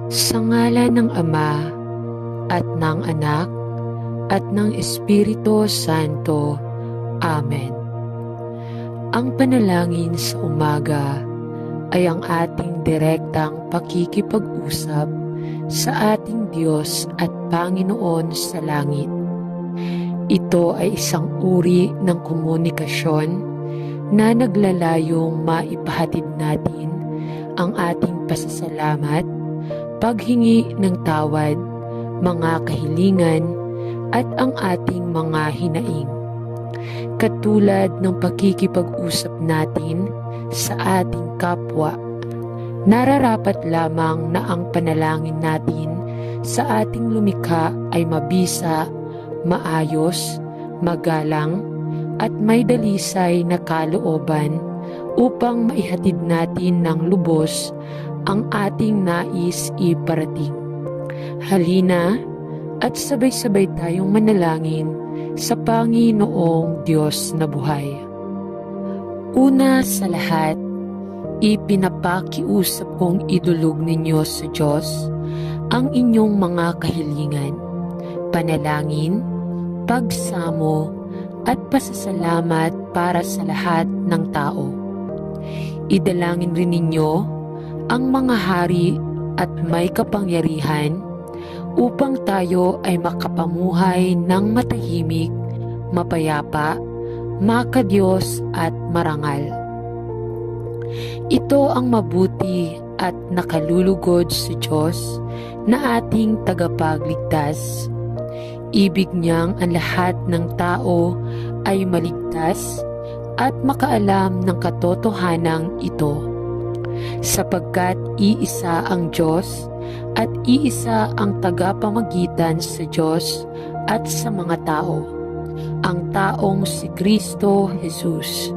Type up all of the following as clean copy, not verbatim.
Sa ngalan ng Ama at ng Anak at ng Espiritu Santo. Amen. Ang panalangin sa umaga ay ang ating direktang pakikipag-usap sa ating Diyos at Panginoon sa langit. Ito ay isang uri ng komunikasyon na naglalayong maipahatid natin ang ating pasasalamat, paghingi ng tawad, mga kahilingan, at ang ating mga hinaing. Katulad ng pakikipag-usap natin sa ating kapwa, nararapat lamang na ang panalangin natin sa ating lumikha ay mabisa, maayos, magalang, at may dalisay na kalooban upang maihatid natin ng lubos ang ating nais iparating. Halina at sabay-sabay tayong manalangin sa Panginoong Diyos na buhay. Una sa lahat, ipinapakiusap kong idulog ninyo sa Diyos ang inyong mga kahilingan, panalangin, pagsamo, at pasasalamat para sa lahat ng tao. Idalangin rin ninyo ang mga hari at may kapangyarihan upang tayo ay makapamuhay ng matahimik, mapayapa, makadiyos at marangal. Ito ang mabuti at nakalulugod sa Diyos na ating tagapagligtas. Ibig niyang ang lahat ng tao ay maligtas at makaalam ng katotohanang ito, sapagkat iisa ang Diyos at iisa ang tagapamagitan sa Diyos at sa mga tao, ang taong si Kristo Jesus.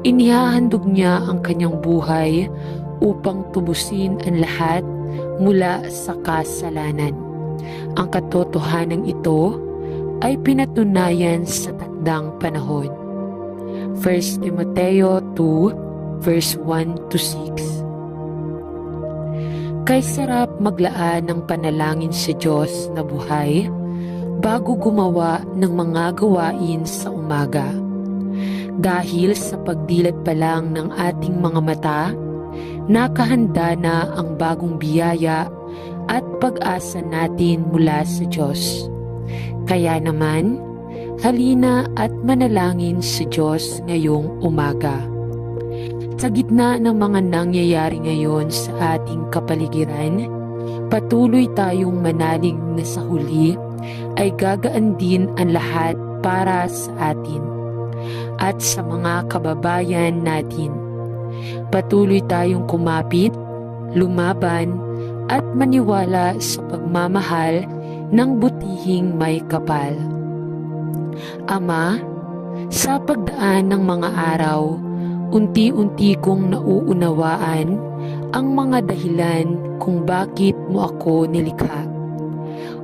Inihahandog niya ang kanyang buhay upang tubusin ang lahat mula sa kasalanan. Ang katotohanan ito ay pinatunayan sa takdang panahon. 1 Timoteo 2 verse 1 to 6. Kay sarap maglaan ng panalangin sa Diyos na buhay bago gumawa ng mga gawain sa umaga. Dahil sa pagdilat pa lang ng ating mga mata, nakahanda na ang bagong biyaya at pag-asa natin mula sa Diyos. Kaya naman, halina at manalangin sa Diyos ngayong umaga. Sa gitna ng mga nangyayari ngayon sa ating kapaligiran, patuloy tayong manalig na sa huli ay gagaan din ang lahat para sa atin at sa mga kababayan natin. Patuloy tayong kumapit, lumaban, at maniwala sa pagmamahal ng butihing may kapal. Ama, sa pagdaan ng mga araw, unti-unti kong nauunawaan ang mga dahilan kung bakit mo ako nilikha.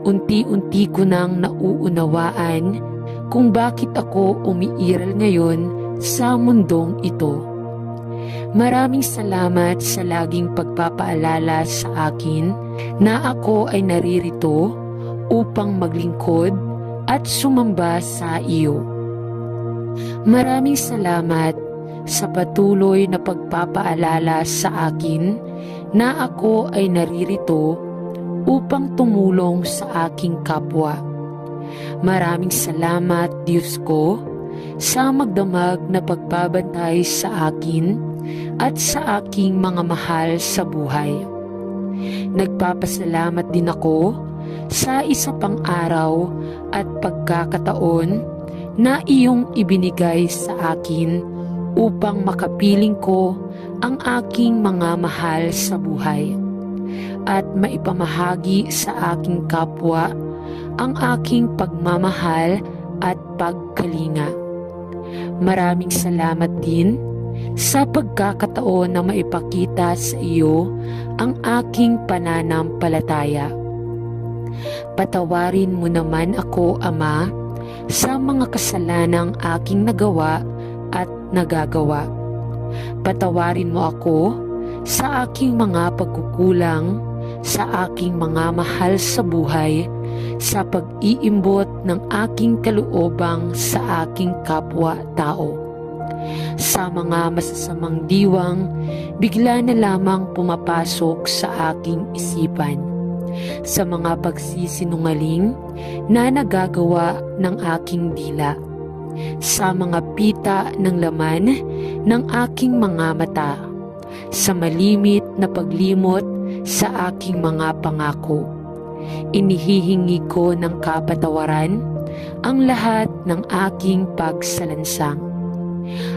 Unti-unti ko nang nauunawaan kung bakit ako umiiral ngayon sa mundong ito. Maraming salamat sa laging pagpapaalala sa akin na ako ay naririto upang maglingkod at sumamba sa iyo. Maraming salamat sa patuloy na pagpapaalala sa akin na ako ay naririto upang tumulong sa aking kapwa. Maraming salamat, Diyos ko, sa magdamag na pagbabantay sa akin at sa aking mga mahal sa buhay. Nagpapasalamat din ako sa isa pang araw at pagkakataon na iyong ibinigay sa akin upang makapiling ko ang aking mga mahal sa buhay at maipamahagi sa aking kapwa ang aking pagmamahal at pagkalinga. Maraming salamat din sa pagkakataon na maipakita sa iyo ang aking pananampalataya. Patawarin mo naman ako, Ama, sa mga kasalanang aking nagawa at nagagawa. Patawarin mo ako sa aking mga pagkukulang sa aking mga mahal sa buhay, sa pag-iimbot ng aking kalooban sa aking kapwa-tao. Sa mga masasamang diwang, bigla na lamang pumapasok sa aking isipan. Sa mga pagsisinungaling na nagagawa ng aking dila. Sa mga pita ng laman ng aking mga mata. Sa malimit na paglimot sa aking mga pangako. Inihihingi ko ng kapatawaran ang lahat ng aking pagsalansang.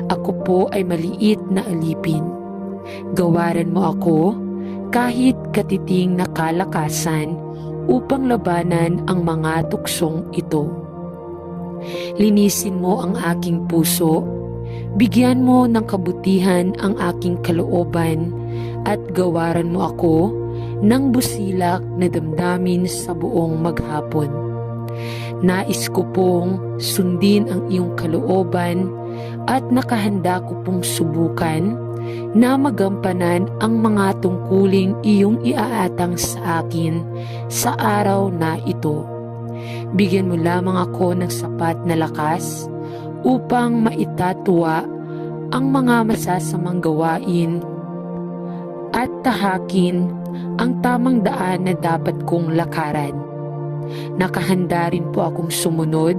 Ako po ay maliit na alipin. Gawaran mo ako kahit katiting na kalakasan upang labanan ang mga tuksong ito. Linisin mo ang aking puso, bigyan mo ng kabutihan ang aking kalooban at gawaran mo ako ng busilak na damdamin sa buong maghapon. Nais ko pong sundin ang iyong kalooban at nakahanda ko pong subukan na magampanan ang mga tungkuling iyong iaatang sa akin sa araw na ito. Bigyan mo lamang ako ng sapat na lakas upang maitatuwa ang mga masasamang gawain at tahakin ang tamang daan na dapat kong lakaran. Nakahanda rin po akong sumunod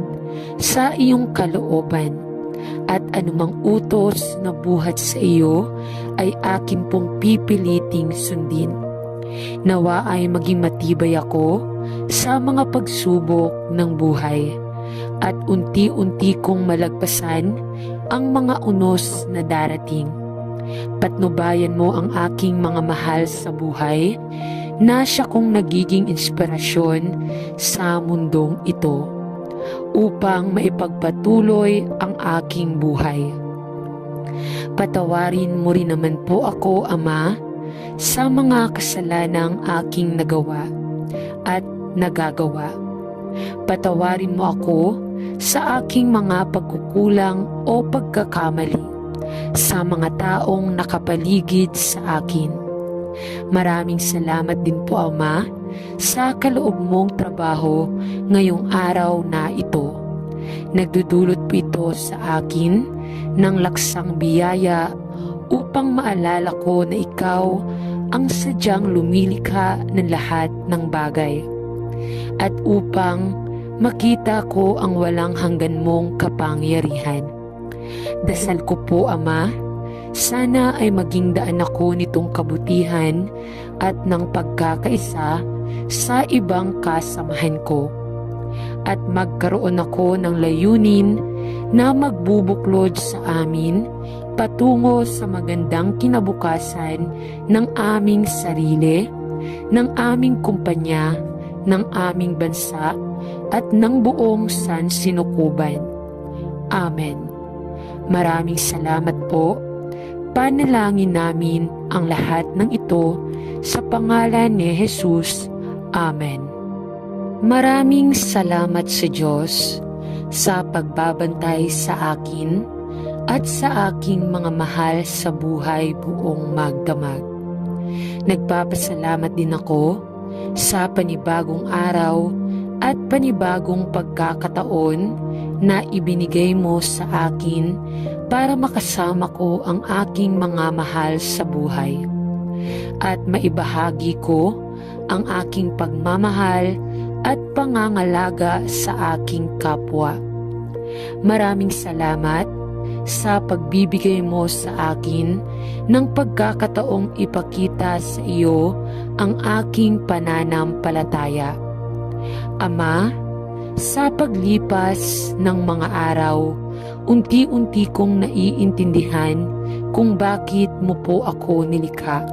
sa iyong kalooban at anumang utos na buhat sa iyo ay akin pong pipiliting sundin. Nawa ay maging matibay ako sa mga pagsubok ng buhay at unti-unti kong malagpasan ang mga unos na darating. Patnubayan mo ang aking mga mahal sa buhay na siya kong nagiging inspirasyon sa mundong ito upang maipagpatuloy ang aking buhay. Patawarin mo rin naman po ako, Ama, sa mga kasalanang aking nagawa at nagagawa. Patawarin mo ako sa aking mga pagkukulang o pagkakamali sa mga taong nakapaligid sa akin. Maraming salamat din po, Ama, sa kaloob mong trabaho ngayong araw na ito. Nagdudulot po ito sa akin ng laksang biyaya upang maalala ko na ikaw ang sadyang lumilikha ng lahat ng bagay at upang makita ko ang walang hanggan mong kapangyarihan. Dasal ko po, Ama, sana ay maging daan ako nitong kabutihan at ng pagkakaisa sa ibang kasamahan ko at magkaroon ako ng layunin na magbubuklod sa amin patungo sa magandang kinabukasan ng aming sarili, ng aming kumpanya, ng aming bansa at ng buong sansinukuban. Amen. Maraming salamat po. Panalangin namin ang lahat ng ito sa pangalan ni Jesus. Amen. Maraming salamat sa Diyos sa pagbabantay sa akin at sa aking mga mahal sa buhay buong magdamag. Nagpapasalamat din ako sa panibagong araw at panibagong pagkakataon na ibinigay mo sa akin para makasama ko ang aking mga mahal sa buhay at maibahagi ko ang aking pagmamahal at pangangalaga sa aking kapwa. Maraming salamat sa pagbibigay mo sa akin ng pagkakataong ipakita sa iyo ang aking pananampalataya. Ama, sa paglipas ng mga araw, unti-unti kong naiintindihan kung bakit mo po ako nilikha.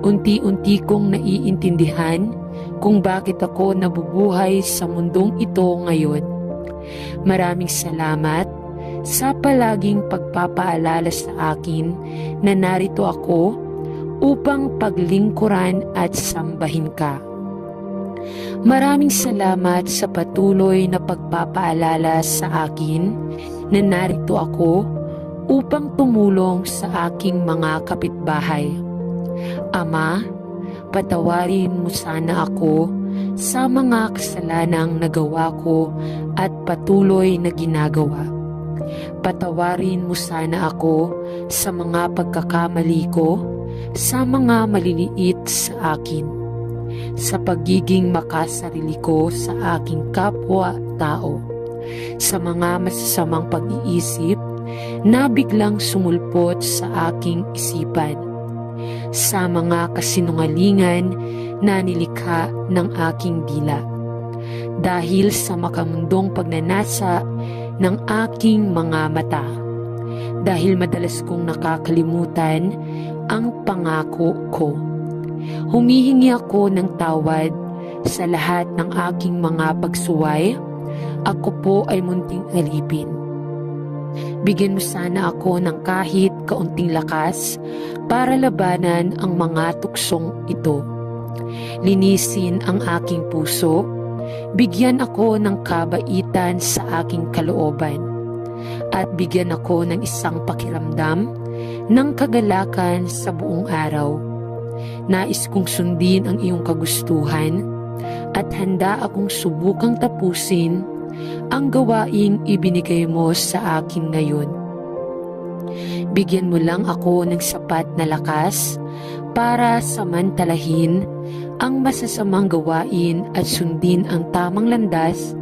Unti-unti kong naiintindihan kung bakit ako nabubuhay sa mundong ito ngayon. Maraming salamat sa palaging pagpapaalala sa akin na narito ako upang paglingkuran at sambahin ka. Maraming salamat sa patuloy na pagpapaalala sa akin na narito ako upang tumulong sa aking mga kapitbahay. Ama, Patawarin mo sana ako sa mga kasalanang nagawa ko at patuloy na ginagawa. Patawarin mo sana ako sa mga pagkakamali ko, sa mga maliliit sa akin, sa pagiging makasarili ko sa aking kapwa-tao, sa mga masasamang pag-iisip na biglang sumulpot sa aking isipan, sa mga kasinungalingan na nilikha ng aking dila, dahil sa makamundong pagnanasa ng aking mga mata, dahil madalas kong nakakalimutan ang pangako ko. Humihingi ako ng tawad sa lahat ng aking mga pagsuway. Ako po ay munting alipin. Bigyan mo sana ako ng kahit kaunting lakas para labanan ang mga tuksong ito. Linisin ang aking puso. Bigyan ako ng kabaitan sa aking kalooban. At bigyan ako ng isang pakiramdam ng kagalakan sa buong araw. Nais kong sundin ang iyong kagustuhan at handa akong subukang tapusin ang gawaing ibinigay mo sa akin ngayon. Bigyan mo lang ako ng sapat na lakas para samantalahin ang masasamang gawain at sundin ang tamang landas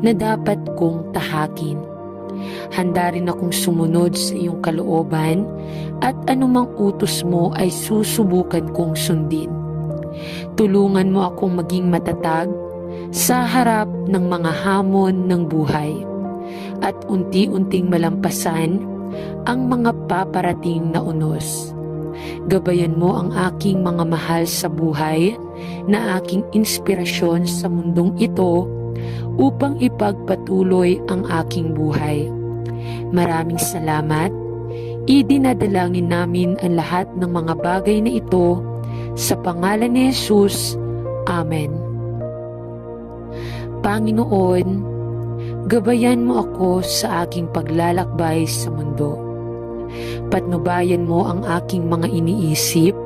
na dapat kong tahakin. Handa rin akong sumunod sa iyong kalooban at anumang utos mo ay susubukan kong sundin. Tulungan mo akong maging matatag sa harap ng mga hamon ng buhay at unti-unting malampasan ang mga paparating na unos. Gabayan mo ang aking mga mahal sa buhay na aking inspirasyon sa mundong ito upang ipagpatuloy ang aking buhay. Maraming salamat. Idinadalangin namin ang lahat ng mga bagay na ito sa pangalan ni Jesus. Amen. Panginoon, gabayan mo ako sa aking paglalakbay sa mundo. Patnubayan mo ang aking mga iniisip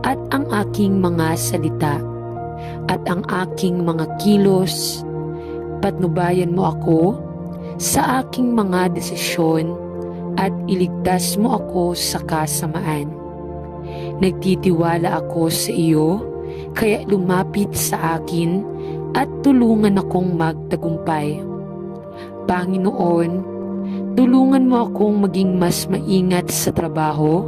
at ang aking mga salita at ang aking mga kilos. Patnubayan mo ako sa aking mga desisyon at iligtas mo ako sa kasamaan. Nagtitiwala ako sa iyo, kaya lumapit sa akin at tulungan akong magtagumpay. Panginoon, tulungan mo akong maging mas maingat sa trabaho,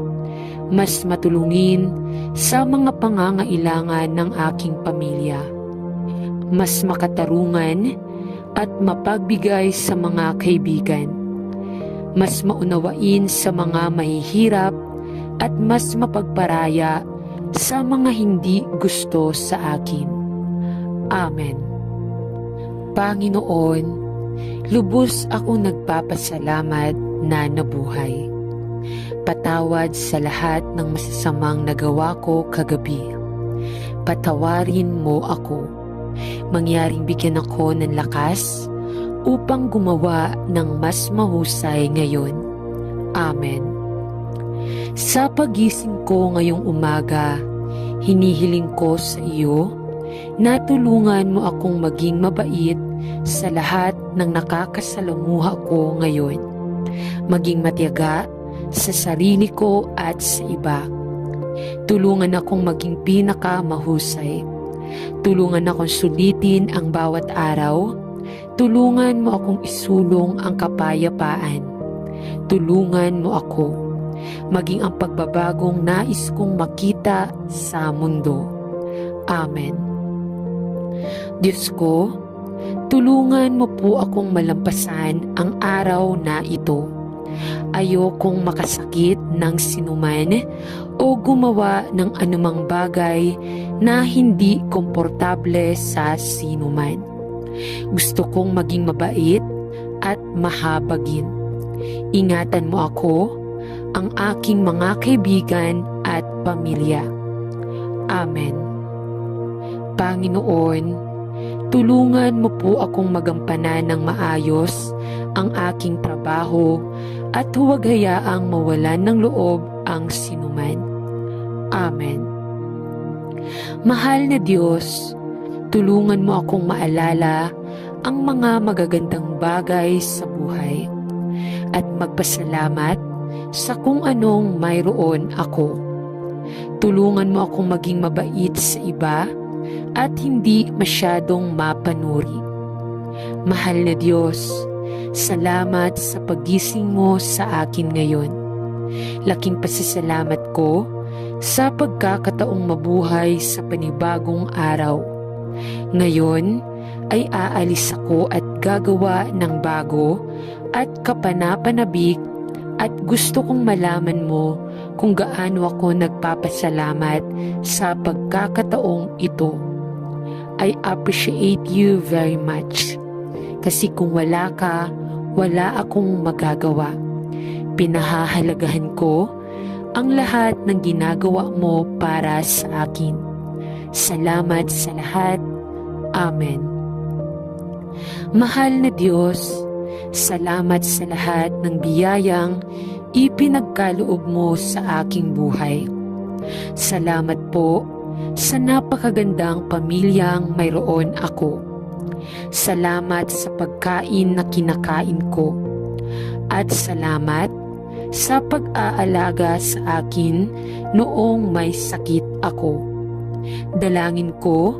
mas matulungin sa mga pangangailangan ng aking pamilya, mas makatarungan at mapagbigay sa mga kaibigan, mas maunawain sa mga mahihirap at mas mapagparaya sa mga hindi gusto sa akin. Amen. Panginoon, lubos akong nagpapasalamat na nabuhay. Patawad sa lahat ng masasamang nagawa ko kagabi. Patawarin mo ako. Mangyaring bigyan ako ng lakas upang gumawa ng mas mahusay ngayon. Amen. Sa pagising ko ngayong umaga, hinihiling ko sa iyo na tulungan mo akong maging mabait sa lahat ng nakakasalamuha ko ngayon. Maging matiyaga sa sarili ko at sa iba. Tulungan akong maging pinakamahusay. Tulungan akong sulitin ang bawat araw. Tulungan mo akong isulong ang kapayapaan. Tulungan mo ako maging ang pagbabagong nais kong makita sa mundo. Amen. Diyos ko, tulungan mo po akong malampasan ang araw na ito. Ayokong makasakit ng sinuman o gumawa ng anumang bagay na hindi komportable sa sinuman. Gusto kong maging mabait at mahabagin. Ingatan mo ako, ang aking mga kaibigan at pamilya. Amen. Panginoon, tulungan mo po akong magampanan ng maayos ang aking trabaho at huwag hayaang mawalan ng loob ang sinuman. Amen. Mahal na Diyos, tulungan mo akong maalala ang mga magagandang bagay sa buhay at magpasalamat sa kung anong mayroon ako. Tulungan mo akong maging mabait sa iba at hindi masyadong mapanuri. Mahal na Diyos, salamat sa pagising mo sa akin ngayon. Laking pasasalamat ko sa pagkakataong mabuhay sa panibagong araw. Ngayon ay aalis ako at gagawa ng bago at kapanapanabik at gusto kong malaman mo kung gaano ako nagpapasalamat sa pagkakataong ito. I appreciate you very much. Kasi kung wala ka, wala akong magagawa. Pinahahalagahan ko ang lahat ng ginagawa mo para sa akin. Salamat sa lahat. Amen. Mahal na Diyos, salamat sa lahat ng biyayang ipinagkaloob mo sa aking buhay. Salamat po sa napakagandang pamilyang mayroon ako. Salamat sa pagkain na kinakain ko. At salamat sa pag-aalaga sa akin noong may sakit ako. Dalangin ko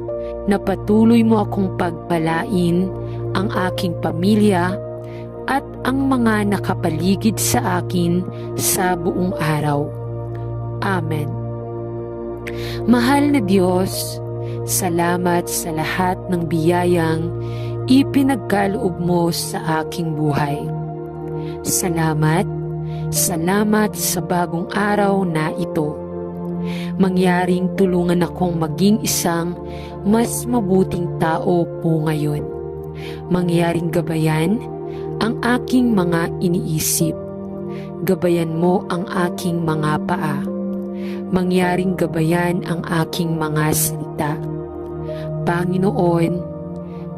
na patuloy mo akong pagpalain ang aking pamilya at ang mga nakapaligid sa akin sa buong araw. Amen. Mahal na Diyos, salamat sa lahat ng biyayang ipinagkaloob mo sa aking buhay. Salamat sa bagong araw na ito. Mangyaring tulungan akong maging isang mas mabuting tao po ngayon. Mangyaring gabayan ang aking mga iniisip. Gabayan mo ang aking mga paa. Mangyaring gabayan ang aking mga salita. Panginoon,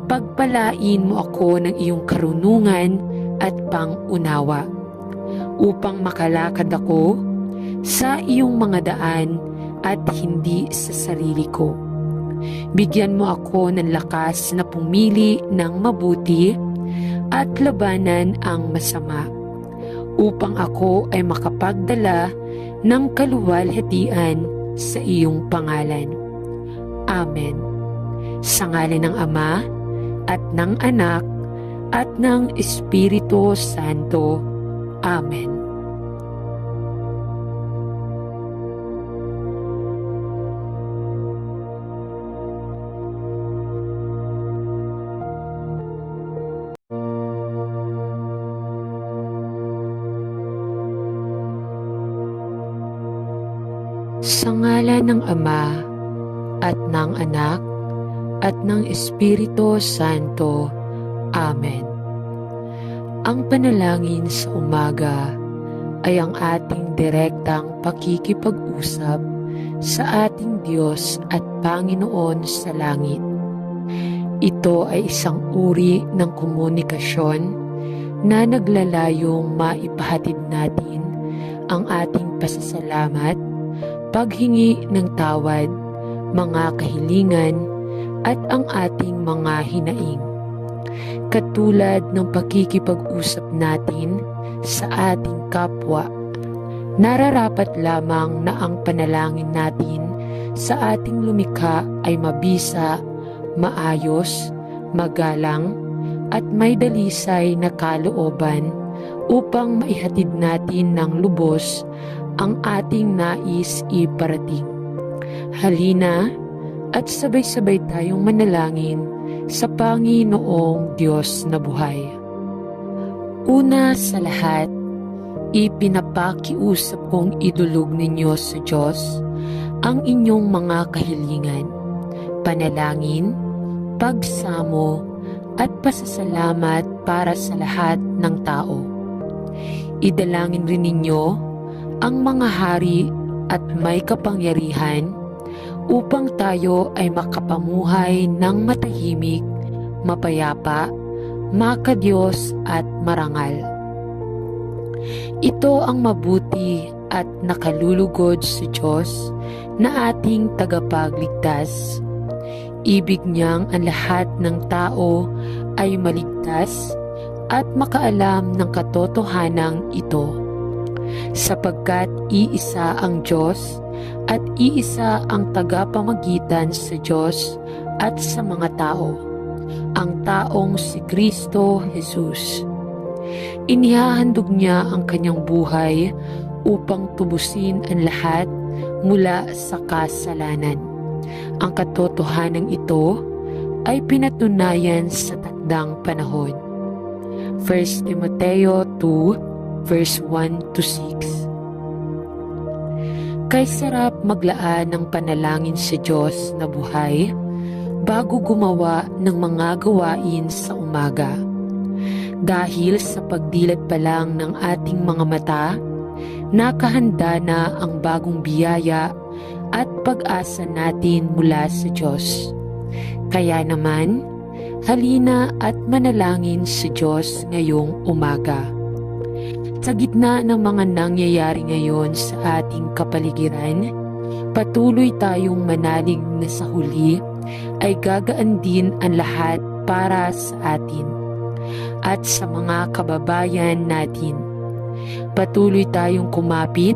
pagpalain mo ako ng iyong karunungan at pangunawa upang makalakad ako sa iyong mga daan at hindi sa sarili ko. Bigyan mo ako ng lakas na pumili ng mabuti at labanan ang masama upang ako ay makapagdala ng kaluwalhatian sa iyong pangalan. Amen. Sa ngalan ng Ama at ng Anak at ng Espiritu Santo. Amen. Sa ngalan ng Ama at ng Anak at ng Espiritu Santo. Amen. Ang panalangin sa umaga ay ang ating direktang pakikipag-usap sa ating Diyos at Panginoon sa langit. Ito ay isang uri ng komunikasyon na naglalayong maipahatid natin ang ating pasasalamat, paghingi ng tawad, mga kahilingan, at ang ating mga hinaing. Katulad ng pakikipag-usap natin sa ating kapwa, nararapat lamang na ang panalangin natin sa ating lumikha ay mabisa, maayos, magalang, at may dalisay na kalooban upang maihatid natin ng lubos ang ating nais iparating. Halina at sabay-sabay tayong manalangin sa Panginoong Diyos na buhay. Una sa lahat, ipinapakiusap kong idulog ninyo sa Diyos ang inyong mga kahilingan, panalangin, pagsamo, at pasasalamat para sa lahat ng tao. Idalangin rin ninyo ang mga hari at may kapangyarihan upang tayo ay makapamuhay ng matahimik, mapayapa, makadiyos at marangal. Ito ang mabuti at nakalulugod sa Diyos na ating tagapagligtas. Ibig niyang ang lahat ng tao ay maligtas at makaalam ng katotohanang ito. Sapagkat iisa ang Diyos at iisa ang tagapamagitan sa Diyos at sa mga tao, ang taong si Kristo Jesus. Inihahandog niya ang kanyang buhay upang tubusin ang lahat mula sa kasalanan. Ang katotohanan ito ay pinatunayan sa takdang panahon. 1 Timoteo 2 verse 1 to 6. Kay sarap maglaan ng panalangin sa Diyos na buhay bago gumawa ng mga gawain sa umaga. Dahil sa pagdilat pa lang ng ating mga mata, nakahanda na ang bagong biyaya at pag-asa natin mula sa Diyos. Kaya naman, halina at manalangin sa Diyos ngayong umaga. Sa gitna ng mga nangyayari ngayon sa ating kapaligiran, patuloy tayong manalig na sa huli ay gagaan din ang lahat para sa atin at sa mga kababayan natin. Patuloy tayong kumapit,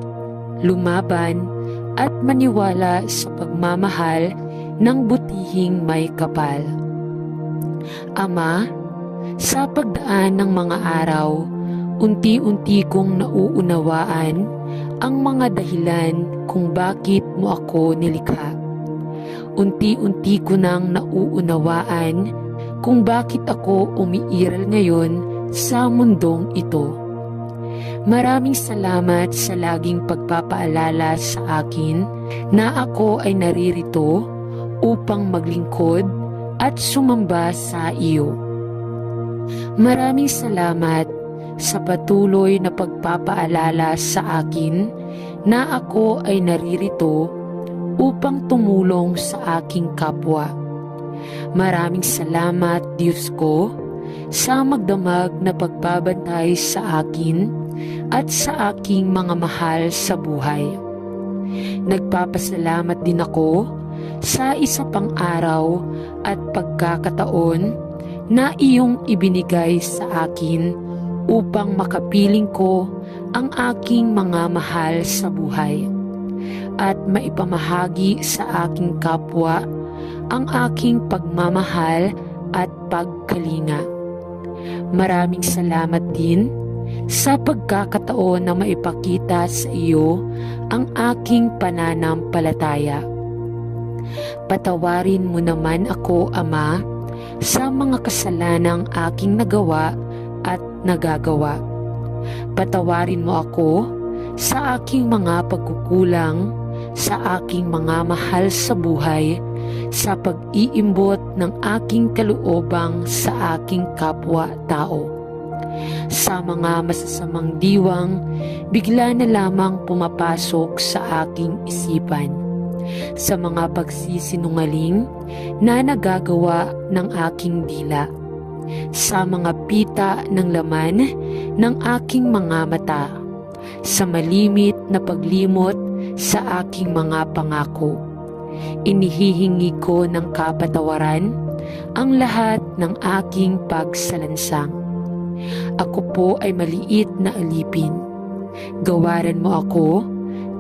lumaban at maniwala sa pagmamahal ng butihing may kapal. Ama, sa pagdaan ng mga araw, unti-unti kong nauunawaan ang mga dahilan kung bakit mo ako nilikha. Unti-unti ko nang nauunawaan kung bakit ako umiiral ngayon sa mundong ito. Maraming salamat sa laging pagpapaalala sa akin na ako ay naririto upang maglingkod at sumamba sa iyo. Maraming salamat sa patuloy na pagpapaalala sa akin na ako ay naririto upang tumulong sa aking kapwa. Maraming salamat, Diyos ko, sa magdamag na pagbabantay sa akin at sa aking mga mahal sa buhay. Nagpapasalamat din ako sa isa pang araw at pagkakataon na iyong ibinigay sa akin upang makapiling ko ang aking mga mahal sa buhay at maipamahagi sa aking kapwa ang aking pagmamahal at pagkalinga. Maraming salamat din sa pagkakataon na maipakita sa iyo ang aking pananampalataya. Patawarin mo naman ako, Ama, sa mga kasalanang aking nagawa at nagagawa. Patawarin mo ako sa aking mga pagkukulang, sa aking mga mahal sa buhay, sa pag-iimbot ng aking kalooban sa aking kapwa-tao. Sa mga masasamang diwang, bigla na lamang pumapasok sa aking isipan. Sa mga pagsisinungaling na nagagawa ng aking dila. Sa mga pita ng laman ng aking mga mata, sa malimit na paglimot sa aking mga pangako. Inihihingi ko ng kapatawaran ang lahat ng aking pagsalansang. Ako po ay maliit na alipin. Gawaran mo ako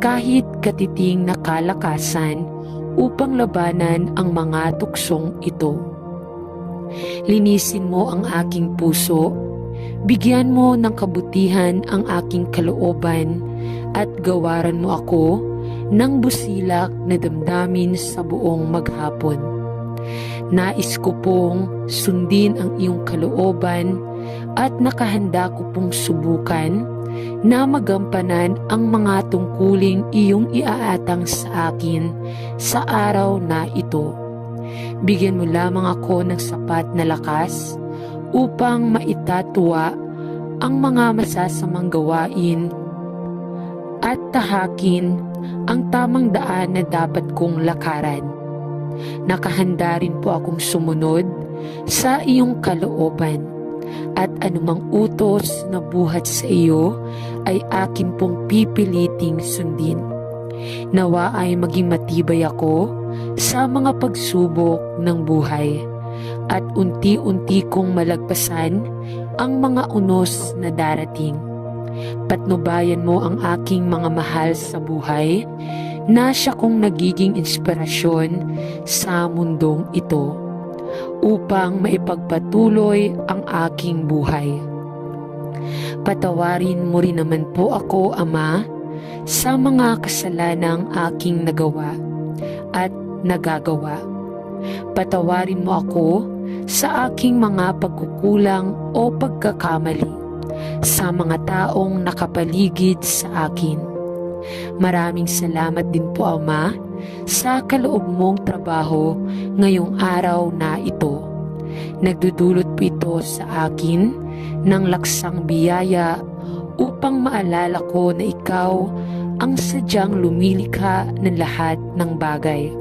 kahit katiting na kalakasan upang labanan ang mga tuksong ito. Linisin mo ang aking puso, bigyan mo ng kabutihan ang aking kalooban at gawaran mo ako ng busilak na damdamin sa buong maghapon. Nais ko pong sundin ang iyong kalooban at nakahanda ko pong subukan na magampanan ang mga tungkuling iyong iaatang sa akin sa araw na ito. Bigyan mo lamang ako ng sapat na lakas upang maitatwa ang mga masasamang gawain at tahakin ang tamang daan na dapat kong lakaran. Nakahanda rin po akong sumunod sa iyong kalooban at anumang utos na buhat sa iyo ay akin pong pipiliting sundin. Nawa ay maging matibay ako sa mga pagsubok ng buhay at unti-unti kong malagpasan ang mga unos na darating. Patnubayan mo ang aking mga mahal sa buhay na siya kong nagiging inspirasyon sa mundong ito upang maipagpatuloy ang aking buhay. Patawarin mo rin naman po ako, Ama, sa mga kasalanang aking nagawa at nagagawa. Patawarin mo ako sa aking mga pagkukulang o pagkakamali sa mga taong nakapaligid sa akin. Maraming salamat din po, Ama, sa kaloob mong trabaho ngayong araw na ito. Nagdudulot po ito sa akin ng laksang biyaya upang maalala ko na ikaw ang sadyang lumilikha ng lahat ng bagay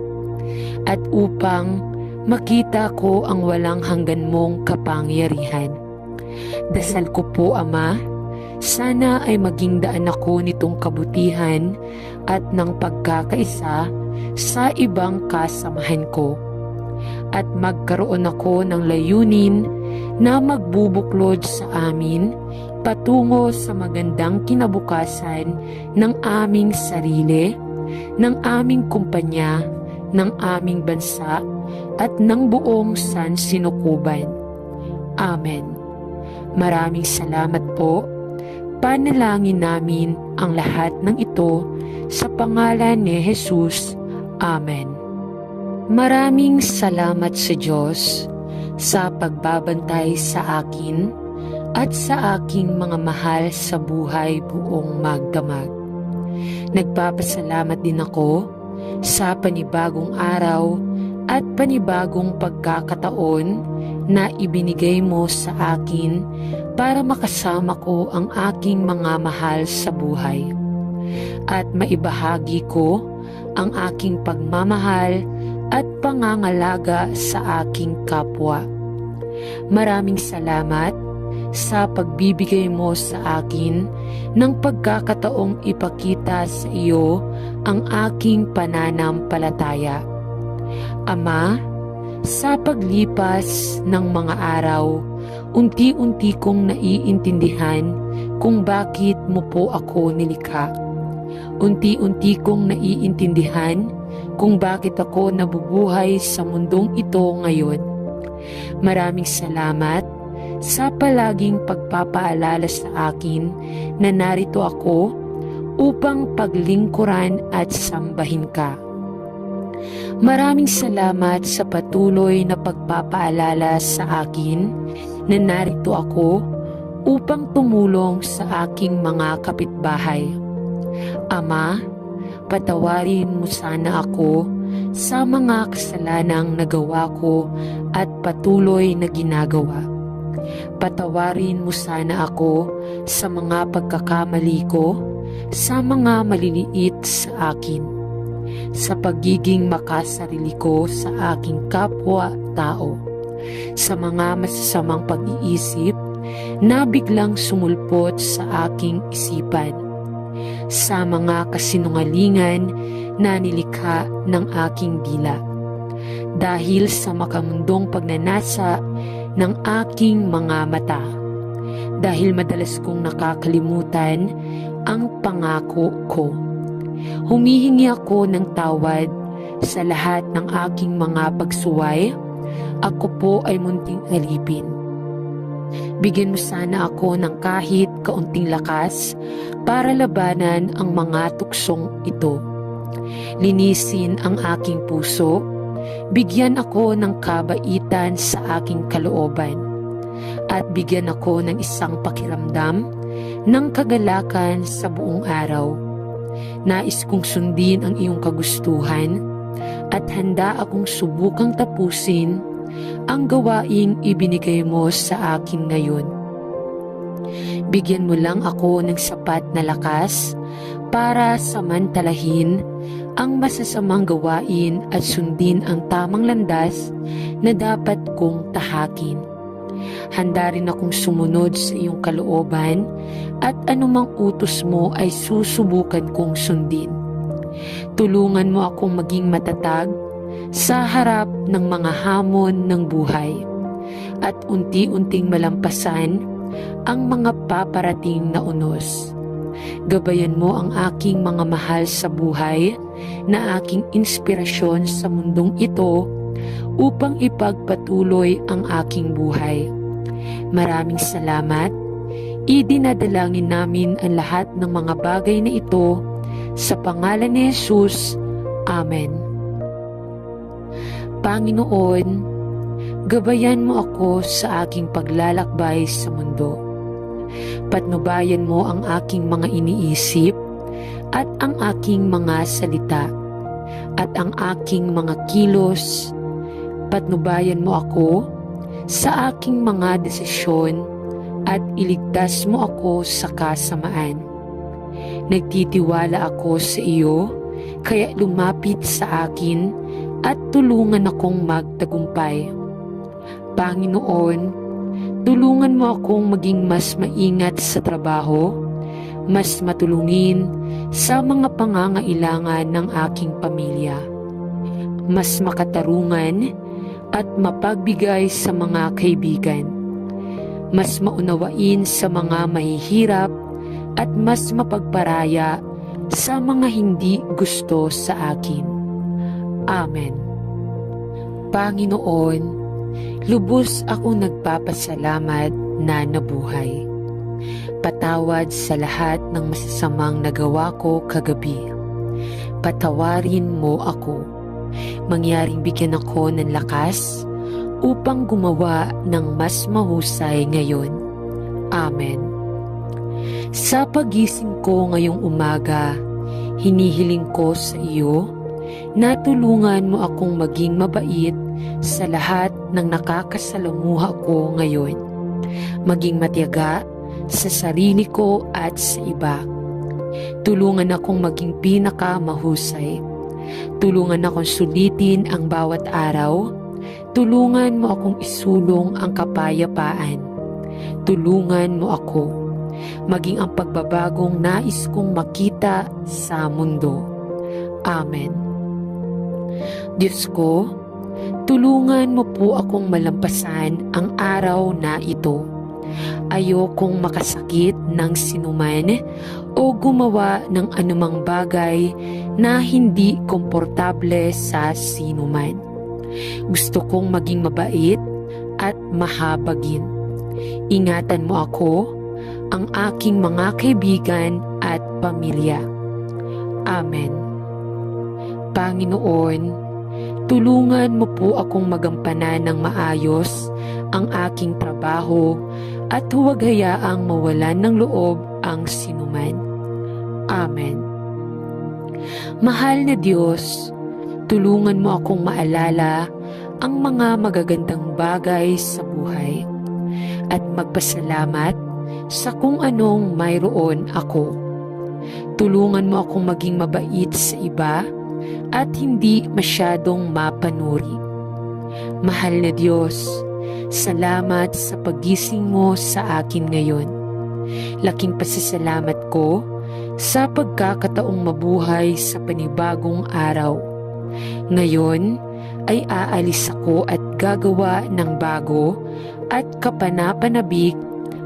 at upang makita ko ang walang hanggan mong kapangyarihan. Dasal ko po, Ama, sana ay maging daan ako nitong kabutihan at ng pagkakaisa sa ibang kasamahan ko at magkaroon ako ng layunin na magbubuklod sa amin patungo sa magandang kinabukasan ng aming sarili, ng aming kumpanya, ng aming bansa at ng buong sansinukuban. Amen. Maraming salamat po. Panalangin namin ang lahat ng ito sa pangalan ni Jesus. Amen. Maraming salamat sa Diyos sa pagbabantay sa akin at sa aking mga mahal sa buhay buong magdamag. Nagpapasalamat din ako sa panibagong araw at panibagong pagkakataon na ibinigay mo sa akin para makasama ko ang aking mga mahal sa buhay at maibahagi ko ang aking pagmamahal at pangangalaga sa aking kapwa. Maraming salamat sa pagbibigay mo sa akin ng pagkakataong ipakita sa iyo ang aking pananampalataya. Ama, sa paglipas ng mga araw, unti-unti kong naiintindihan kung bakit mo po ako nilikha. Unti-unti kong naiintindihan kung bakit ako nabubuhay sa mundong ito ngayon. Maraming salamat sa palaging pagpapaalala sa akin na narito ako upang paglingkuran at sambahin ka. Maraming salamat sa patuloy na pagpapaalala sa akin na narito ako upang tumulong sa aking mga kapitbahay. Ama, patawarin mo sana ako sa mga kasalanang nagawa ko at patuloy na ginagawa. Patawarin mo sana ako sa mga pagkakamali ko, sa mga maliliit sa akin, sa pagiging makasarili ko sa aking kapwa-tao, sa mga masasamang pag-iisip na biglang sumulpot sa aking isipan, sa mga kasinungalingan na nilikha ng aking dila, dahil sa makamundong pagnanasa ng aking mga mata, dahil madalas kong nakakalimutan ang pangako ko. Humihingi ako ng tawad sa lahat ng aking mga pagsuway. Ako po ay munting alipin. Bigyan mo sana ako ng kahit kaunting lakas para labanan ang mga tuksong ito. Linisin ang aking puso. Bigyan ako ng kabaitan sa aking kalooban. At bigyan ako ng isang pakiramdam ng kagalakan sa buong araw. Nais kong sundin ang iyong kagustuhan at handa akong subukang tapusin ang gawaing ibinigay mo sa akin ngayon. Bigyan mo lang ako ng sapat na lakas para samantalahin ang masasamang gawain at sundin ang tamang landas na dapat kong tahakin. Handa rin akong sumunod sa iyong kalooban at anumang utos mo ay susubukan kong sundin. Tulungan mo akong maging matatag sa harap ng mga hamon ng buhay at unti-unting malampasan ang mga paparating na unos. Gabayan mo ang aking mga mahal sa buhay na aking inspirasyon sa mundong ito upang ipagpatuloy ang aking buhay. Maraming salamat. Idinadalangin namin ang lahat ng mga bagay na ito sa pangalan ni Jesus. Amen. Panginoon, gabayan mo ako sa aking paglalakbay sa mundo. Patnubayan mo ang aking mga iniisip at ang aking mga salita at ang aking mga kilos. Patnubayan mo ako sa aking mga desisyon at iligtas mo ako sa kasamaan. Nagtitiwala ako sa iyo, kaya lumapit sa akin at tulungan akong magtagumpay. Panginoon, tulungan mo akong maging mas maingat sa trabaho, mas matulungin sa mga pangangailangan ng aking pamilya, mas makatarungan at mapagbigay sa mga kaibigan, mas maunawain sa mga mahihirap at mas mapagparaya sa mga hindi gusto sa akin. Amen. Panginoon, lubos akong nagpapasalamat na nabuhay. Patawad sa lahat ng masasamang nagawa ko kagabi. Patawarin mo ako. Mangyaring bigyan ako ng lakas upang gumawa ng mas mahusay ngayon. Amen. Sa pagising ko ngayong umaga, hinihiling ko sa iyo na tulungan mo akong maging mabait sa lahat ng nakakasalamuha ko ngayon. Maging matiyaga sa sarili ko at sa iba. Tulungan akong maging pinakamahusay. Tulungan akong sulitin ang bawat araw. Tulungan mo akong isulong ang kapayapaan. Tulungan mo ako maging ang pagbabagong nais kong makita sa mundo. Amen. Diyos ko, tulungan mo po akong malampasan ang araw na ito. Ayokong makasakit ng sinuman o gumawa ng anumang bagay na hindi komportable sa sinuman. Gusto kong maging mabait at mahabagin. Ingatan mo ako, ang aking mga kaibigan at pamilya. Amen. Panginoon, tulungan mo po akong magampanan ng maayos ang aking trabaho at huwag hayaang mawalan ng loob ang sinuman. Amen. Mahal na Diyos, tulungan mo akong maalala ang mga magagandang bagay sa buhay at magpasalamat sa kung anong mayroon ako. Tulungan mo akong maging mabait sa iba at hindi masyadong mapanuri. Mahal na Diyos, salamat sa pagising mo sa akin ngayon. Laking pasasalamat ko sa pagkakataong mabuhay sa panibagong araw. Ngayon ay aalis ako at gagawa ng bago at kapanapanabik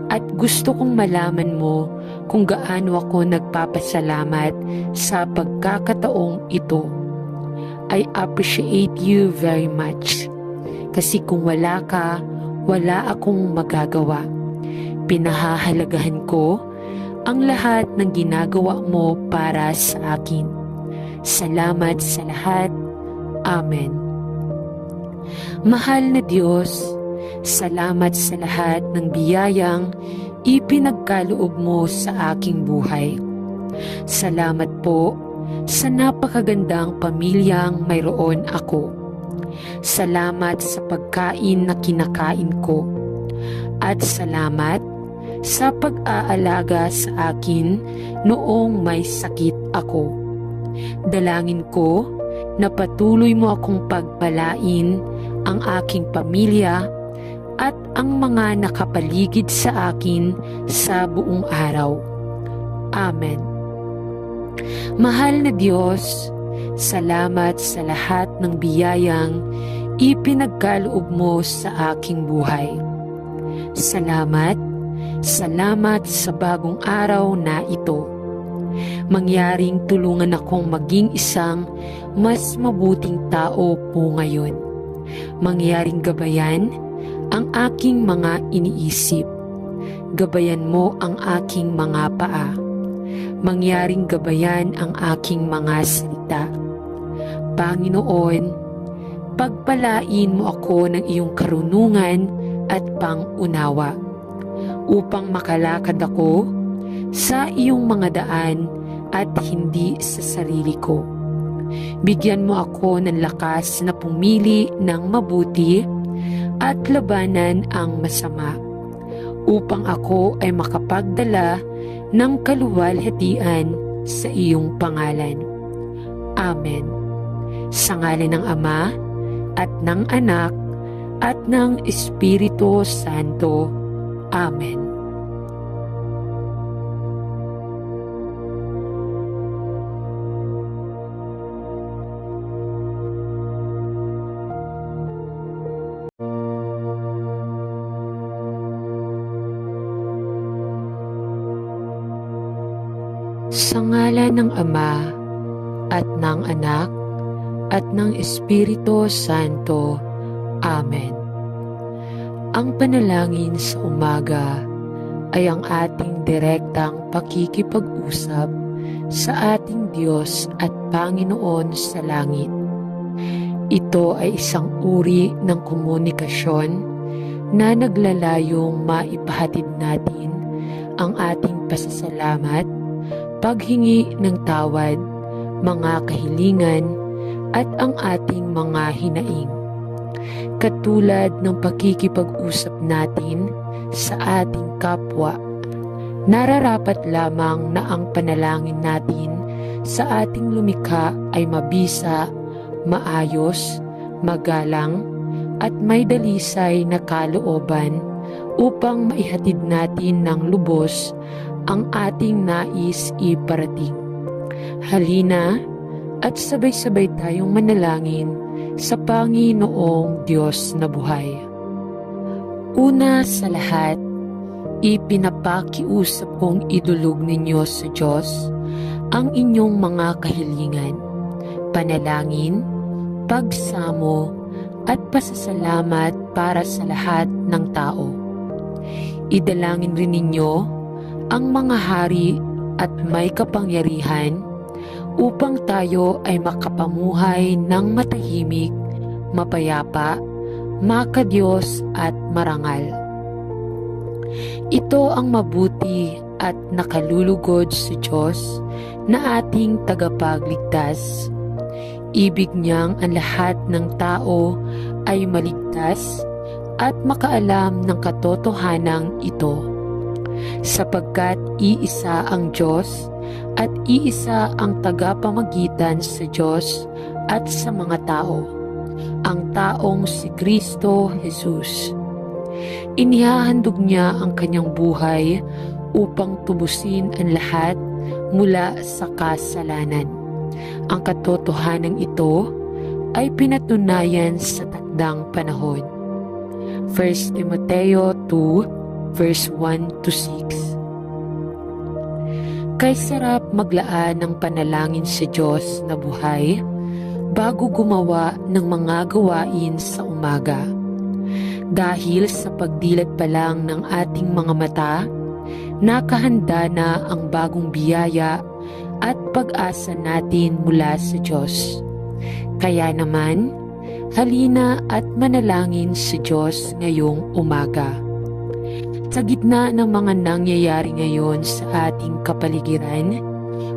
at gusto kong malaman mo kung gaano ako nagpapasalamat sa pagkakataong ito. I appreciate you very much. Kasi kung wala ka, wala akong magagawa. Pinahahalagahan ko ang lahat ng ginagawa mo para sa akin. Salamat sa lahat. Amen. Mahal na Diyos, salamat sa lahat ng biyayang ipinagkaloob mo sa aking buhay. Salamat po sa napakagandang pamilyang mayroon ako. Salamat sa pagkain na kinakain ko. At salamat sa pag-aalaga sa akin noong may sakit ako. Dalangin ko na patuloy mo akong pagpalain ang aking pamilya at ang mga nakapaligid sa akin sa buong araw. Amen. Mahal na Diyos, salamat sa lahat ng biyayang ipinagkaloob mo sa aking buhay. Salamat sa bagong araw na ito. Mangyaring tulungan akong maging isang mas mabuting tao po ngayon. Mangyaring gabayan ang aking mga iniisip. Gabayan mo ang aking mga paa. Mangyaring gabayan ang aking mga salita. Panginoon, pagpalain mo ako ng iyong karunungan at pangunawa upang makalakad ako sa iyong mga daan at hindi sa sarili ko. Bigyan mo ako ng lakas na pumili ng mabuti at labanan ang masama, upang ako ay makapagdala ng kaluwalhatian sa iyong pangalan. Amen. Sa ngalan ng Ama, at ng Anak, at ng Espiritu Santo. Amen. Sa ngalan ng Ama, at ng Anak, at ng Espiritu Santo. Amen. Ang panalangin sa umaga ay ang ating direktang pakikipag-usap sa ating Diyos at Panginoon sa langit. Ito ay isang uri ng komunikasyon na naglalayong maipahatid natin ang ating pasasalamat, paghingi ng tawad, mga kahilingan, at ang ating mga hinaing. Katulad ng pakikipag-usap natin sa ating kapwa, nararapat lamang na ang panalangin natin sa ating lumikha ay mabisa, maayos, magalang, at may dalisay na kalooban upang maihatid natin ng lubos ang ating nais iparating. Halina at sabay-sabay tayong manalangin sa Panginoong Diyos na buhay. Una sa lahat, ipinapakiusap kong idulog ninyo sa Diyos ang inyong mga kahilingan, panalangin, pagsamo, at pasasalamat para sa lahat ng tao. Idalangin rin ninyo ang mga hari at may kapangyarihan upang tayo ay makapamuhay ng matahimik, mapayapa, makadiyos at marangal. Ito ang mabuti at nakalulugod sa Diyos na ating tagapagligtas. Ibig niyang ang lahat ng tao ay maligtas at makaalam ng katotohanang ito, sapagkat iisa ang Diyos at iisa ang tagapamagitan sa Diyos at sa mga tao, ang taong si Kristo Jesus. Inihahandog niya ang kanyang buhay upang tubusin ang lahat mula sa kasalanan. Ang katotohanan ito ay pinatunayan sa takdang panahon. 1 Timoteo 2 verse 1-6. Kay sarap maglaan ng panalangin sa Diyos na buhay bago gumawa ng mga gawain sa umaga. Dahil sa pagdilat pa lang ng ating mga mata, nakahanda na ang bagong biyaya at pag-asa natin mula sa Diyos. Kaya naman, halina at manalangin sa Diyos ngayong umaga. Sa gitna ng mga nangyayari ngayon sa ating kapaligiran,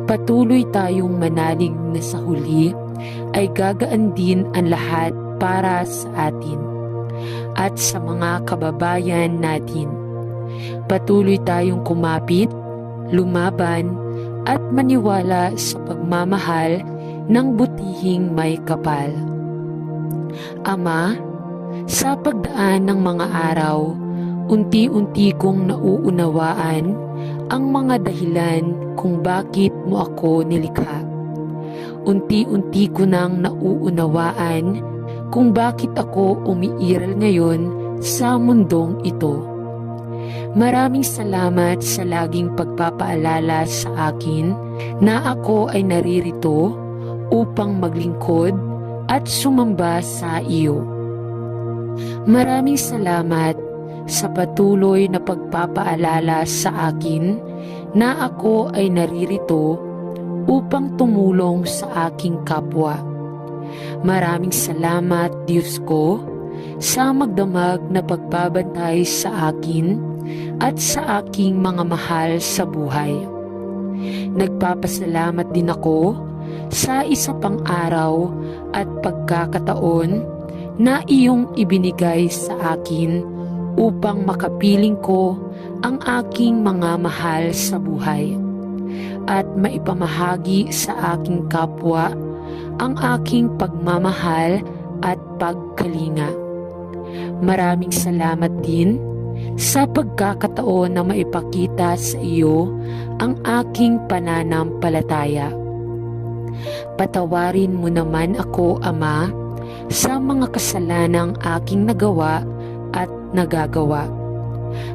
patuloy tayong manalig na sa huli ay gagaan din ang lahat para sa atin at sa mga kababayan natin. Patuloy tayong kumapit, lumaban, at maniwala sa pagmamahal ng butihing may kapal. Ama, Sa pagdaan ng mga araw, unti-unti kong nauunawaan ang mga dahilan kung bakit mo ako nilikha. Unti-unti ko nang nauunawaan kung bakit ako umiiral ngayon sa mundong ito. Maraming salamat sa laging pagpapaalala sa akin na ako ay naririto upang maglingkod at sumamba sa iyo. Maraming salamat sa patuloy na pagpapaalala sa akin na ako ay naririto upang tumulong sa aking kapwa. Maraming salamat, Diyos ko, sa magdamag na pagbabantay sa akin at sa aking mga mahal sa buhay. Nagpapasalamat din ako sa isa pang araw at pagkakataon na iyong ibinigay sa akin upang makapiling ko ang aking mga mahal sa buhay at maipamahagi sa aking kapwa ang aking pagmamahal at pagkalinga. Maraming salamat din sa pagkakataon na maipakita sa iyo ang aking pananampalataya. Patawarin mo naman ako, Ama, sa mga kasalanang aking nagawa at nagagawa.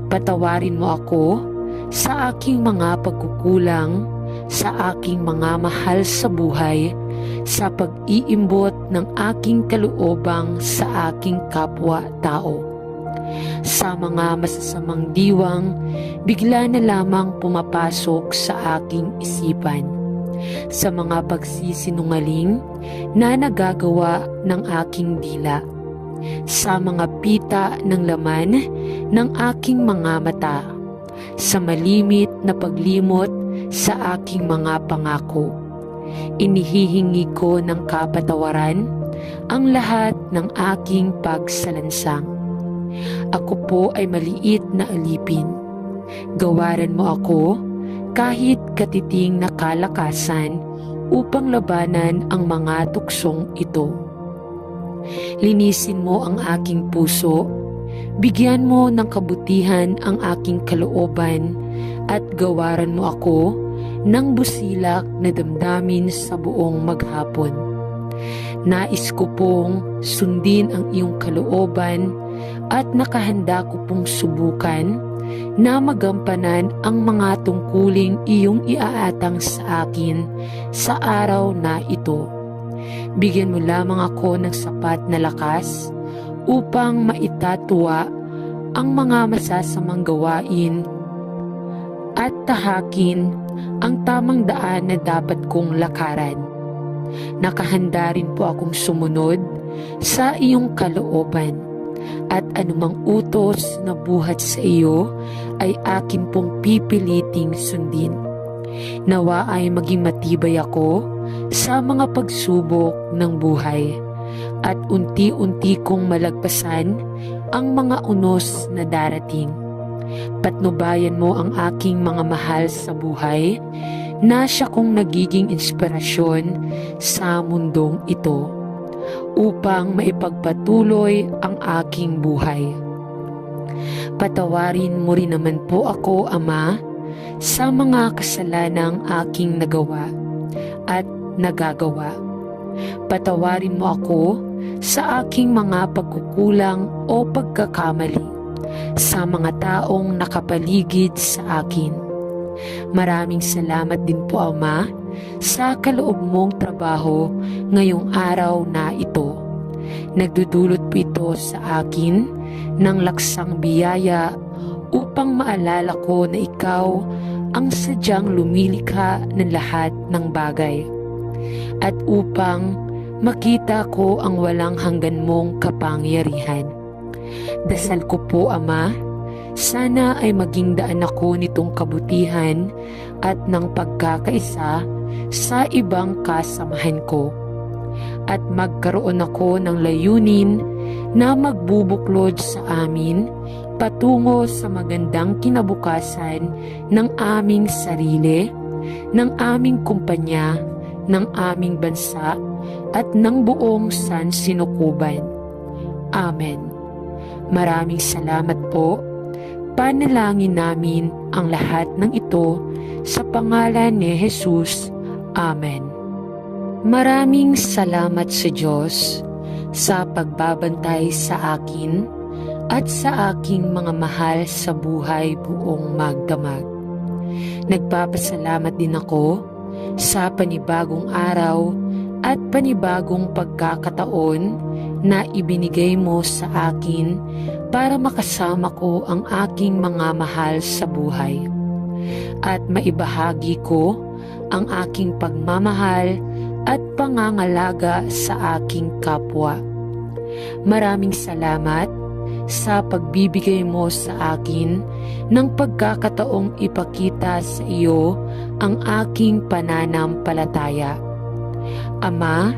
Patawarin mo ako sa aking mga pagkukulang, sa aking mga mahal sa buhay, sa pag-iimbot ng aking kaloobang sa aking kapwa-tao. Sa mga masasamang diwang, bigla na lamang pumapasok sa aking isipan. Sa mga pagsisinungaling na nagagawa ng aking dila. Sa mga pita ng laman ng aking mga mata. Sa malimit na paglimot sa aking mga pangako. Inihihingi ko ng kapatawaran ang lahat ng aking pagsalansang. Ako po ay maliit na alipin. Gawaran mo ako kahit katiting na kalakasan upang labanan ang mga tuksong ito. Linisin mo ang aking puso, bigyan mo ng kabutihan ang aking kalooban at gawaran mo ako ng busilak na damdamin sa buong maghapon. Nais ko pong sundin ang iyong kalooban at nakahanda ko pong subukan na magampanan ang mga tungkuling iyong iaatang sa akin sa araw na ito. Bigyan mo lamang ako ng sapat na lakas upang maitatwa ang mga masasamang gawain at tahakin ang tamang daan na dapat kong lakaran. Nakahanda rin po akong sumunod sa iyong kalooban at anumang utos na buhat sa iyo ay akin pong pipiliting sundin. Nawa ay maging matibay ako sa mga pagsubok ng buhay at unti-unti kong malagpasan ang mga unos na darating. Patnubayan mo ang aking mga mahal sa buhay na siya kong nagiging inspirasyon sa mundong ito upang maipagpatuloy ang aking buhay. Patawarin mo rin naman po ako, Ama, sa mga kasalanang aking nagawa at nagagawa. Patawarin mo ako sa aking mga pagkukulang o pagkakamali sa mga taong nakapaligid sa akin. Maraming salamat din po, Ama, sa kaloob mong trabaho ngayong araw na ito. Nagdudulot po ito sa akin ng laksang biyaya upang maalala ko na ikaw ang sadyang lumilikha ng lahat ng bagay at upang makita ko ang walang hanggan mong kapangyarihan. Dasal ko po, Ama, sana ay maging daan ako nitong kabutihan at ng pagkakaisa sa ibang kasamahan ko at magkaroon ako ng layunin na magbubuklod sa amin patungo sa magandang kinabukasan ng aming sarili, ng aming kumpanya, ng aming bansa at ng buong sansinukuban. Amen. Maraming salamat po. Panalangin namin ang lahat ng ito sa pangalan ni Jesus. Amen. Maraming salamat sa Diyos sa pagbabantay sa akin at sa aking mga mahal sa buhay buong magdamag. Nagpapasalamat din ako sa panibagong araw at panibagong pagkakataon na ibinigay mo sa akin para makasama ko ang aking mga mahal sa buhay at maibahagi ko ang aking pagmamahal at pangangalaga sa aking kapwa. Maraming salamat sa pagbibigay mo sa akin ng pagkakataong ipakita sa iyo ang aking pananampalataya. Ama,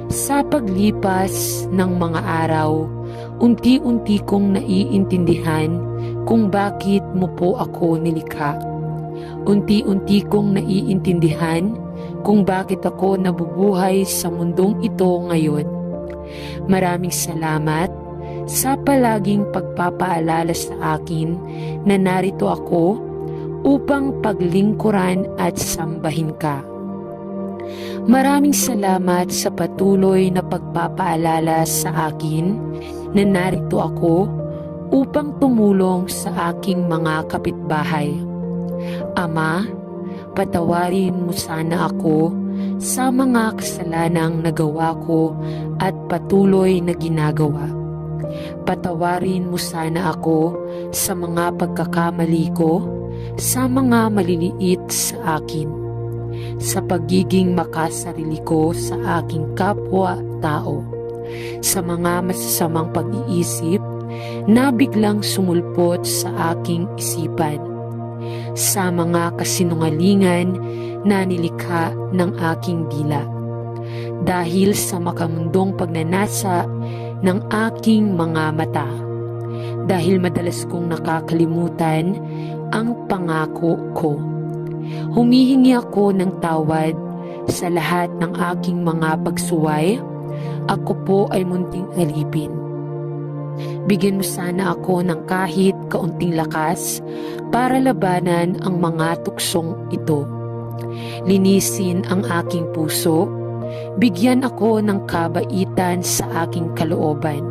sa paglipas ng mga araw, unti-unti kong naiintindihan kung bakit mo po ako nilikha. Unti-unti kong naiintindihan kung bakit ako nabubuhay sa mundong ito ngayon. Maraming salamat sa palaging pagpapaalala sa akin na narito ako upang paglingkuran at sambahin ka. Maraming salamat sa patuloy na pagpapaalala sa akin na narito ako upang tumulong sa aking mga kapitbahay. Ama, patawarin mo sana ako sa mga kasalanang nagawa ko at patuloy na ginagawa. Patawarin mo sana ako sa mga pagkakamali ko, sa mga maliliit sa akin, sa pagiging makasarili ko sa aking kapwa-tao, sa mga masasamang pag-iisip na biglang sumulpot sa aking isipan, sa mga kasinungalingan na nilikha ng aking dila, dahil sa makamundong pagnanasa ng aking mga mata, dahil madalas kong nakakalimutan ang pangako ko. Humihingi ako ng tawad sa lahat ng aking mga pagsuway. Ako po ay munting alipin. Bigyan mo sana ako ng kahit kaunting lakas para labanan ang mga tuksong ito. Linisin ang aking puso. Bigyan ako ng kabaitan sa aking kalooban.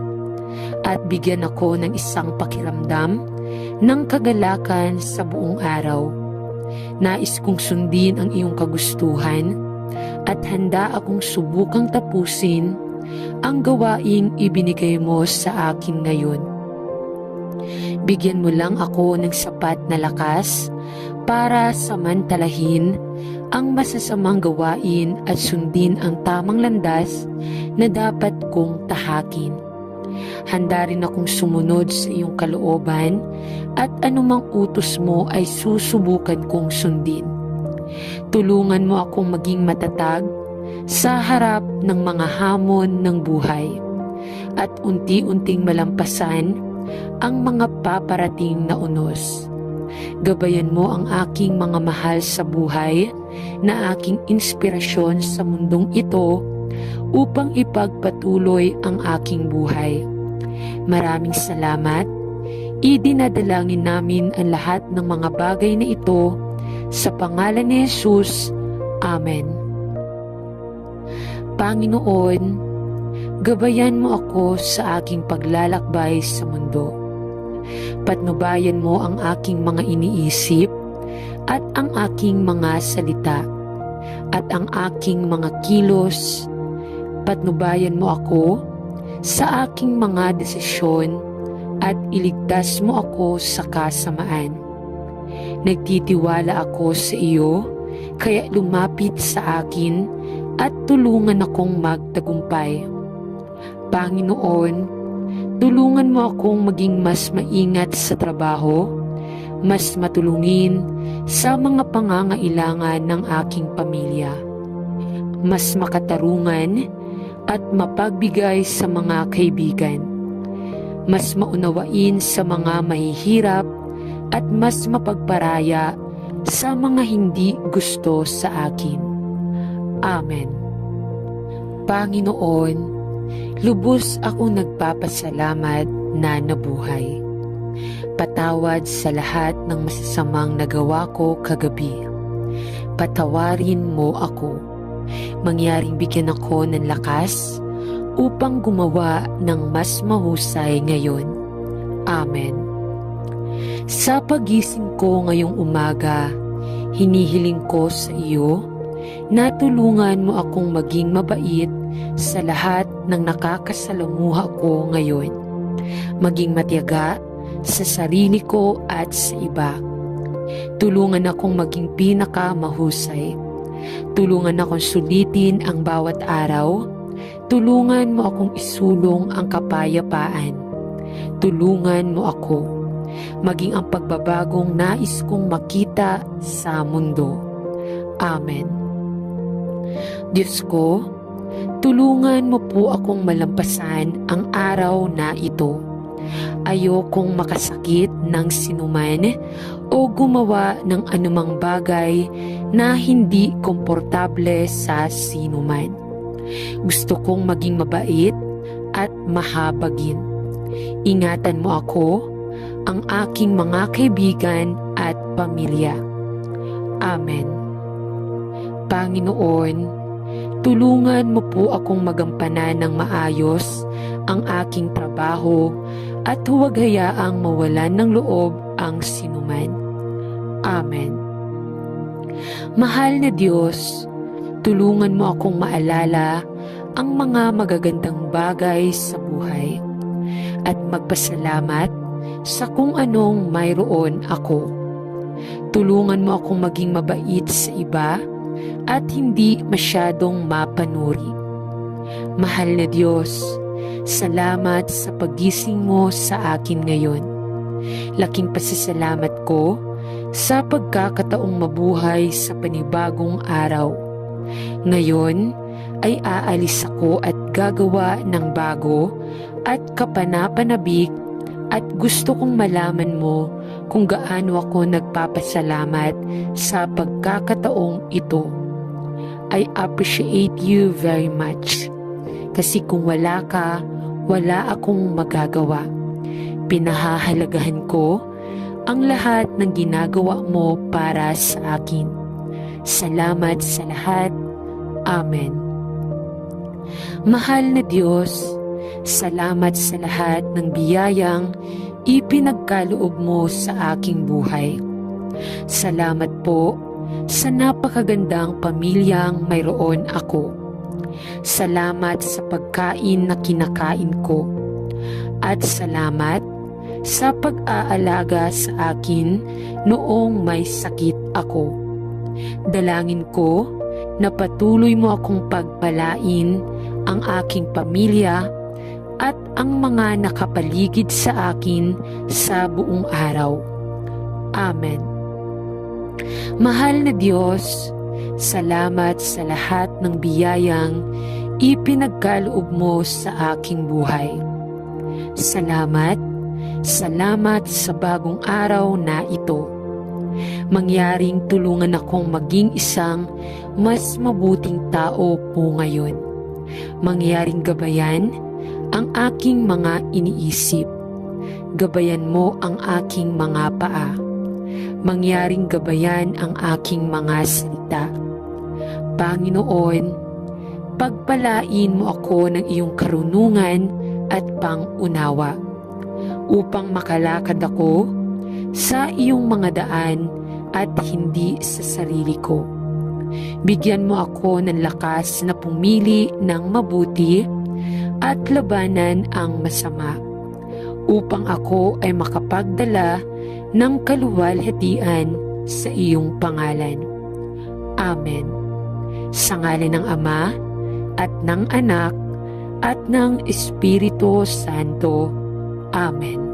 At bigyan ako ng isang pakiramdam ng kagalakan sa buong araw. Nais kong sundin ang iyong kagustuhan at handa akong subukang tapusin ang gawaing ibinigay mo sa akin ngayon. Bigyan mo lang ako ng sapat na lakas para samantalahin ang masasamang gawain at sundin ang tamang landas na dapat kong tahakin. Handa rin akong sumunod sa iyong kalooban at anumang utos mo ay susubukan kong sundin. Tulungan mo akong maging matatag sa harap ng mga hamon ng buhay at unti-unting malampasan ang mga paparating na unos. Gabayan mo ang aking mga mahal sa buhay na aking inspirasyon sa mundong ito upang ipagpatuloy ang aking buhay. Maraming salamat. Idinadalangin namin ang lahat ng mga bagay na ito sa pangalan ni Jesus. Amen. Panginoon, gabayan mo ako sa aking paglalakbay sa mundo. Patnubayan mo ang aking mga iniisip at ang aking mga salita at ang aking mga kilos. Patnubayan mo ako sa aking mga desisyon at iligtas mo ako sa kasamaan. Nagtitiwala ako sa iyo, kaya lumapit sa akin at tulungan akong magtagumpay. Panginoon, tulungan mo akong maging mas maingat sa trabaho, mas matulungin sa mga pangangailangan ng aking pamilya, mas makatarungan at mapagbigay sa mga kaibigan, mas maunawain sa mga mahihirap at mas mapagparaya sa mga hindi gusto sa akin. Amen. Panginoon, lubos akong nagpapasalamat na nabuhay. Patawad sa lahat ng masasamang nagawa ko kagabi. Patawarin mo ako. Mangyaring bigyan ako ng lakas upang gumawa ng mas mahusay ngayon. Amen. Sa pagising ko ngayong umaga, hinihiling ko sa iyo na tulungan mo akong maging mabait sa lahat ng nakakasalamuha ko ngayon. Maging matiyaga sa sarili ko at sa iba. Tulungan akong maging pinakamahusay. Tulungan akong sulitin ang bawat araw. Tulungan mo akong isulong ang kapayapaan. Tulungan mo ako maging ang pagbabagong nais kong makita sa mundo. Amen. Diyos ko, tulungan mo po akong malampasan ang araw na ito. Ayokong makasakit ng sinuman o gumawa ng anumang bagay na hindi komportable sa sinuman. Gusto kong maging mabait at mahabagin. Ingatan mo ako, ang aking mga kaibigan at pamilya. Amen. Panginoon, tulungan mo po akong magampanan ng maayos ang aking trabaho at huwag hayaang mawalan ng loob ang sinuman. Amen. Mahal na Diyos, tulungan mo akong maalala ang mga magagandang bagay sa buhay at magpasalamat sa kung anong mayroon ako. Tulungan mo akong maging mabait sa iba at hindi masyadong mapanuri. Mahal na Diyos, salamat sa pagising mo sa akin ngayon. Laking pasasalamat ko sa pagkakataong mabuhay sa panibagong araw. Ngayon ay aalis ako at gagawa ng bago at kapanapanabik at gusto kong malaman mo kung gaano ako nagpapasalamat sa pagkakataong ito. I appreciate you very much. Kasi kung wala ka, wala akong magagawa. Pinahahalagahan ko ang lahat ng ginagawa mo para sa akin. Salamat sa lahat. Amen. Mahal na Diyos, salamat sa lahat ng biyayang ipinagkaloob mo sa aking buhay. Salamat po sa napakagandang pamilyang mayroon ako. Salamat sa pagkain na kinakain ko. At salamat sa pag-aalaga sa akin noong may sakit ako. Dalangin ko na patuloy mo akong pagpalain ang aking pamilya at ang mga nakapaligid sa akin sa buong araw. Amen. Mahal na Diyos, salamat sa lahat ng biyayang ipinagkaloob mo sa aking buhay. Salamat, salamat sa bagong araw na ito. Mangyaring tulungan akong maging isang mas mabuting tao po ngayon. Mangyaring gabayan ang aking mga iniisip. Gabayan mo ang aking mga paa. Mangyaring gabayan ang aking mga salita. Panginoon, pagpalain mo ako ng iyong karunungan at pangunawa upang makalakad ako sa iyong mga daan at hindi sa sarili ko. Bigyan mo ako ng lakas na pumili ng mabuti at labanan ang masama upang ako ay makapagdala ng kaluwalhatian sa iyong pangalan. Amen. Sa ngalan ng Ama at ng Anak at ng Espiritu Santo. Amen.